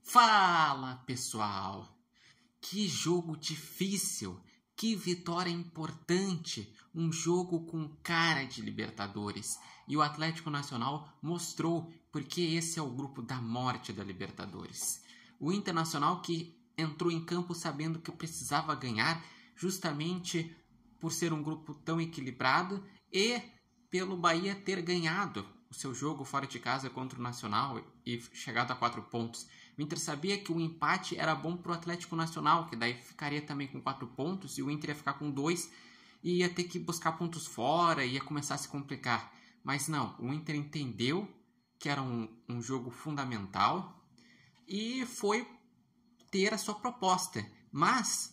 Fala, pessoal! Que jogo difícil! Que vitória importante! Um jogo com cara de Libertadores. E o Atlético Nacional mostrou porque esse é o grupo da morte da Libertadores. O Internacional que entrou em campo sabendo que precisava ganhar justamente por ser um grupo tão equilibrado e pelo Bahia ter ganhado o seu jogo fora de casa contra o Nacional e chegado a 4 pontos. O Inter sabia que o empate era bom para o Atlético Nacional, que daí ficaria também com 4 pontos, e o Inter ia ficar com 2 e ia ter que buscar pontos fora, ia começar a se complicar. Mas não, o Inter entendeu que era um jogo fundamental e foi ter a sua proposta. Mas,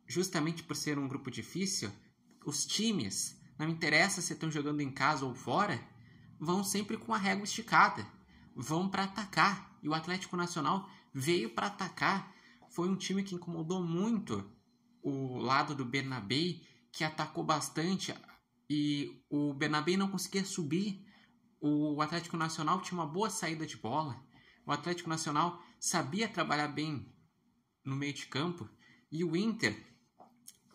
justamente por ser um grupo difícil, os times, não interessa se estão jogando em casa ou fora, vão sempre com a régua esticada, vão para atacar. E o Atlético Nacional veio para atacar. Foi um time que incomodou muito o lado do Bernabéu, que atacou bastante e o Bernabéu não conseguia subir. O Atlético Nacional tinha uma boa saída de bola. O Atlético Nacional sabia trabalhar bem no meio de campo e o Inter,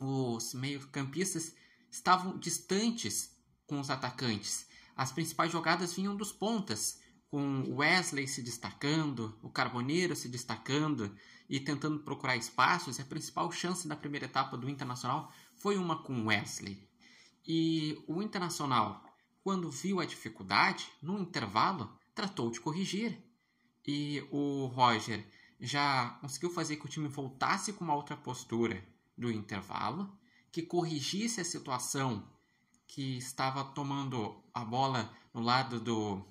os meio-campistas, estavam distantes com os atacantes. As principais jogadas vinham dos pontas, com o Wesley se destacando, o Carboneiro se destacando e tentando procurar espaços. E a principal chance da primeira etapa do Internacional foi uma com o Wesley. E o Internacional, quando viu a dificuldade, no intervalo, tratou de corrigir. E o Roger já conseguiu fazer que o time voltasse com uma outra postura do intervalo, que corrigisse a situação que estava tomando a bola no lado do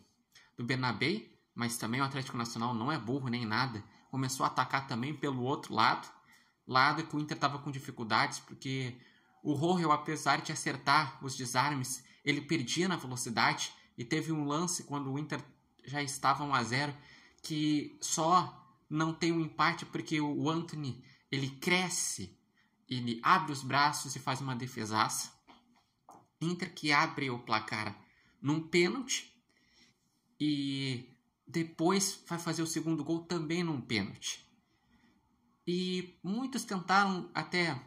Bernabéu, mas também o Atlético Nacional não é burro nem nada, começou a atacar também pelo outro lado que o Inter estava com dificuldades, porque o Roger, apesar de acertar os desarmes, ele perdia na velocidade, e teve um lance quando o Inter já estava 1-0, que só não tem um empate porque o Antony, ele cresce, ele abre os braços e faz uma defesaça. Inter que abre o placar num pênalti e depois vai fazer o segundo gol também num pênalti. E muitos tentaram até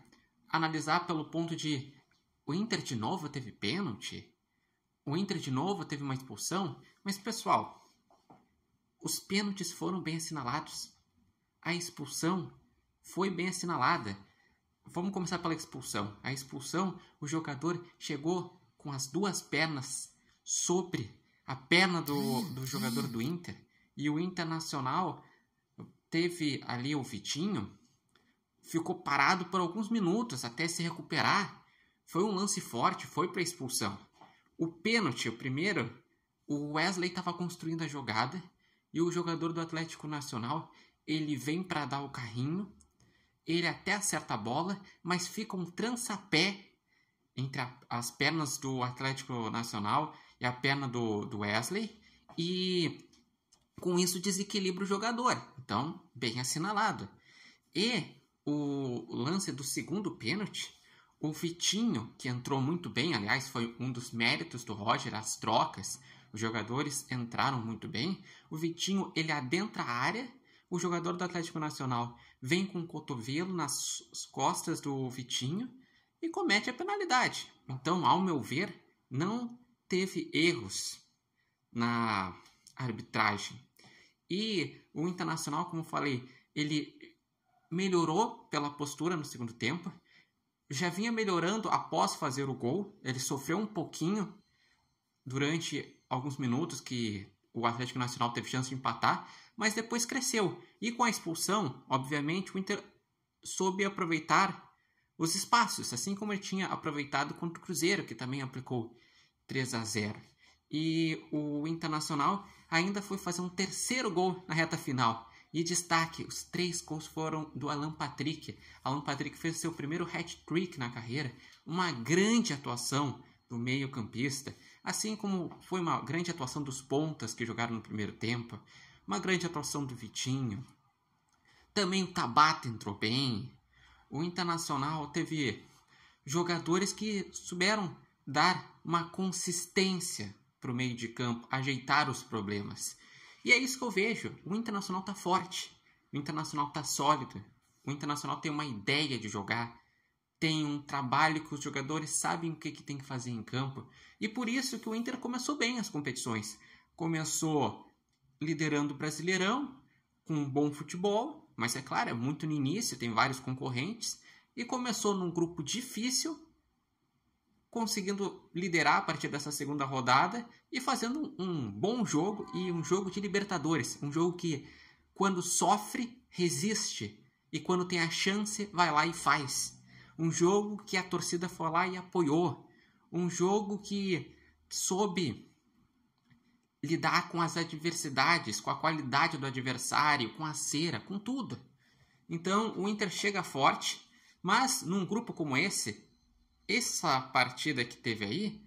analisar pelo ponto de: o Inter de novo teve pênalti? O Inter de novo teve uma expulsão? Mas, pessoal, os pênaltis foram bem assinalados. A expulsão foi bem assinalada. Vamos começar pela expulsão. A expulsão, o jogador chegou com as duas pernas sobre a perna do jogador do Inter. E o Internacional teve ali o Vitinho, ficou parado por alguns minutos até se recuperar. Foi um lance forte, foi para a expulsão. O pênalti, o primeiro, o Wesley estava construindo a jogada e o jogador do Atlético Nacional, ele vem para dar o carrinho. Ele até acerta a bola, mas fica um trançapé entre as pernas do Atlético Nacional e a perna do Wesley. E com isso desequilibra o jogador. Então, bem assinalado. E o lance do segundo pênalti, o Vitinho, que entrou muito bem, aliás, foi um dos méritos do Roger, as trocas. Os jogadores entraram muito bem. O Vitinho, ele adentra a área. O jogador do Atlético Nacional vem com o cotovelo nas costas do Vitinho e comete a penalidade. Então, ao meu ver, não teve erros na arbitragem. E o Internacional, como eu falei, ele melhorou pela postura no segundo tempo. Já vinha melhorando após fazer o gol. Ele sofreu um pouquinho durante alguns minutos que o Atlético Nacional teve chance de empatar, mas depois cresceu. E com a expulsão, obviamente, o Inter soube aproveitar os espaços, assim como ele tinha aproveitado contra o Cruzeiro, que também aplicou 3-0. E o Internacional ainda foi fazer um terceiro gol na reta final. E destaque, os 3 gols foram do Alan Patrick. Alan Patrick fez seu primeiro hat-trick na carreira, uma grande atuação do meio-campista, assim como foi uma grande atuação dos pontas que jogaram no primeiro tempo, uma grande atuação do Vitinho. Também o Tabata entrou bem. O Internacional teve jogadores que souberam dar uma consistência para o meio de campo, ajeitar os problemas. E é isso que eu vejo. O Internacional está forte. O Internacional está sólido. O Internacional tem uma ideia de jogar, tem um trabalho que os jogadores sabem o que tem que fazer em campo. E por isso que o Inter começou bem as competições. Começou liderando o Brasileirão, com um bom futebol, mas é claro, é muito no início, tem vários concorrentes. E começou num grupo difícil, conseguindo liderar a partir dessa segunda rodada e fazendo um bom jogo e um jogo de Libertadores. Um jogo que, quando sofre, resiste. E quando tem a chance, vai lá e faz. Um jogo que a torcida foi lá e apoiou. Um jogo que soube lidar com as adversidades, com a qualidade do adversário, com a cera, com tudo. Então, o Inter chega forte, mas num grupo como esse, essa partida que teve aí,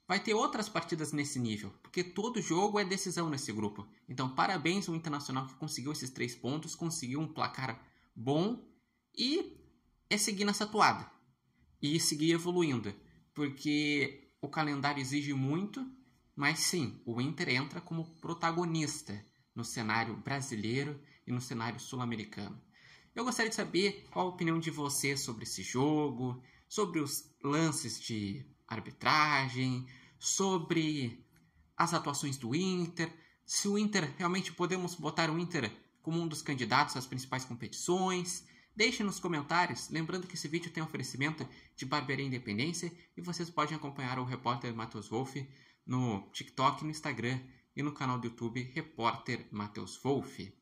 vai ter outras partidas nesse nível, porque todo jogo é decisão nesse grupo. Então, parabéns ao Internacional que conseguiu esses 3 pontos, conseguiu um placar bom e é seguir nessa toada e seguir evoluindo, porque o calendário exige muito, mas sim, o Inter entra como protagonista no cenário brasileiro e no cenário sul-americano. Eu gostaria de saber qual a opinião de você sobre esse jogo, sobre os lances de arbitragem, sobre as atuações do Inter, se o Inter, realmente podemos botar o Inter como um dos candidatos às principais competições. Deixe nos comentários, lembrando que esse vídeo tem oferecimento de Barbearia Independência e vocês podem acompanhar o repórter Matheus Wolff no TikTok, no Instagram e no canal do YouTube Repórter Matheus Wolff.